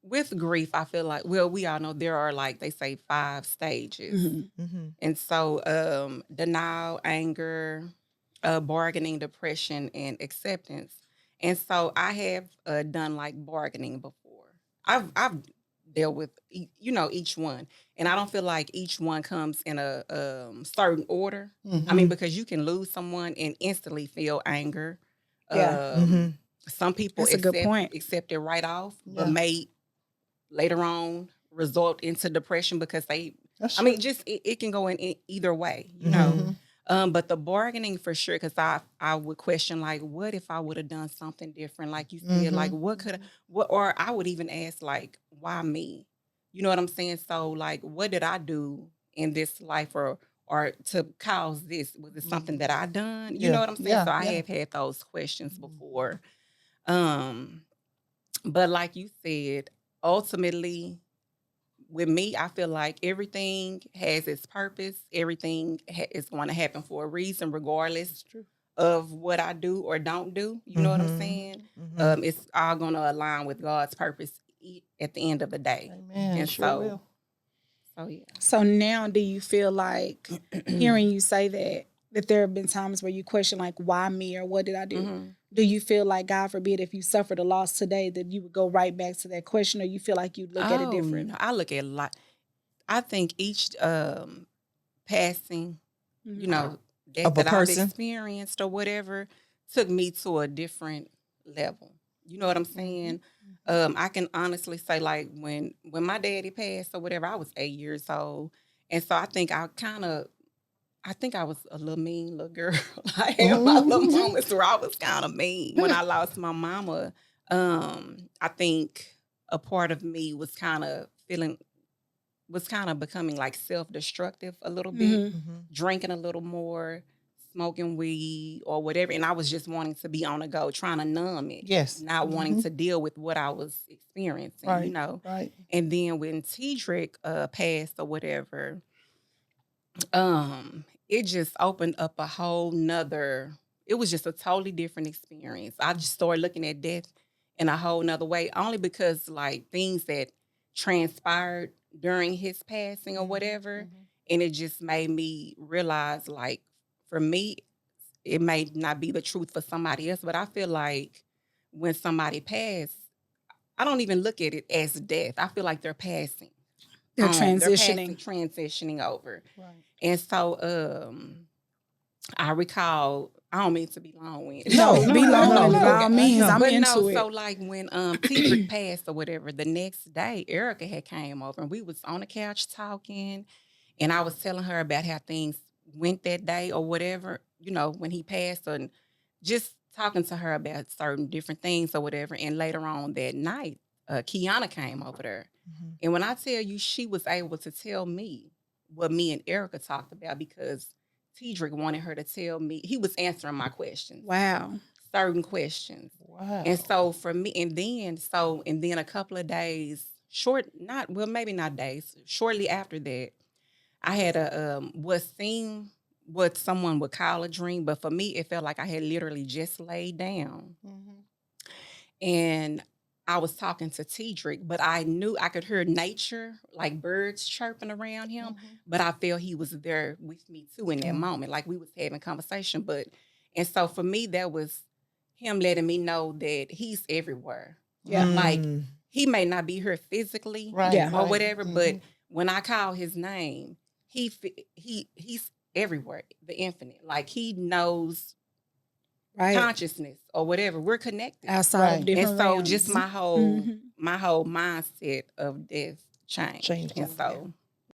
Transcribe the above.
with grief, I feel like, well, we all know there are, like they say, 5 stages. And so denial, anger, bargaining, depression, and acceptance. And so I have done like bargaining before. I've dealt with each one, and I don't feel like each one comes in a certain order. I mean, because you can lose someone and instantly feel anger. Some people That's a good point. accept it right off, but Yeah. may later on result into depression because That's I mean, true. just it can go in either way, you know. But the bargaining for sure, because I would question like, what if I would have done something different? Like you said, like or I would even ask like, why me? You know what I'm saying? So like, what did I do in this life or to cause this? Was it something that I done? You know what I'm saying? So I have had those questions before. But like you said, ultimately, with me, I feel like everything has its purpose. Everything is going to happen for a reason, regardless of what I do or don't do. You know what I'm saying? It's all going to align with God's purpose at the end of the day. Amen. And Sure will. so yeah. So now do you feel like, hearing you say that there have been times where you question like, why me or what did I do? Do you feel like, God forbid, if you suffered a loss today, that you would go right back to that question, or you feel like you'd look at it different? No, I look at a lot. I think each passing, death Of a that I've person. experienced or whatever took me to a different level. You know what I'm saying? I can honestly say, like, when my daddy passed or whatever, I was 8 years old. And so I think I was a little mean little girl. I had my little moments where I was kind of mean. When I lost my mama, I think a part of me was kind of becoming like self-destructive a little bit, drinking a little more, smoking weed or whatever. And I was just wanting to be on the go, trying to numb it. Yes. Not wanting to deal with what I was experiencing, Right. you know. Right. And then when Tedrick passed or whatever, it just opened up a whole nother, it was just a totally different experience. I just started looking at death in a whole nother way, only because like things that transpired during his passing or whatever. And it just made me realize, like, for me, it may not be the truth for somebody else, but I feel like when somebody passed, I don't even look at it as death. I feel like they're passing. They're They're transitioning. transitioning over. Right. And so I recall, I don't mean to be long-winded. No, be long-winded by all means. I'm But into it. so like when Tedrick passed or whatever, the next day, Erica had came over and we was on the couch talking, and I was telling her about how things went that day or whatever, you know, when he passed, and just talking to her about certain different things or whatever. And later on that night, Kiana came over there. And when I tell you, she was able to tell me what me and Erica talked about, because Tedrick wanted her to tell me. He was answering my questions. Wow. Certain questions. Wow. And so for me, and then a couple of days, maybe not days, shortly after that, I had what someone would call a dream, but for me, it felt like I had literally just laid down. And I was talking to Tedrick, but I knew I could hear nature, like birds chirping around him, but I felt he was there with me too in that moment, like we was having conversation. And so for me, that was him letting me know that he's everywhere. Yeah. Like he may not be here physically or whatever, but when I call his name, he's everywhere, the infinite. Like he knows consciousness or whatever. We're connected outside of different and so realms. just my whole mindset of death changed. And so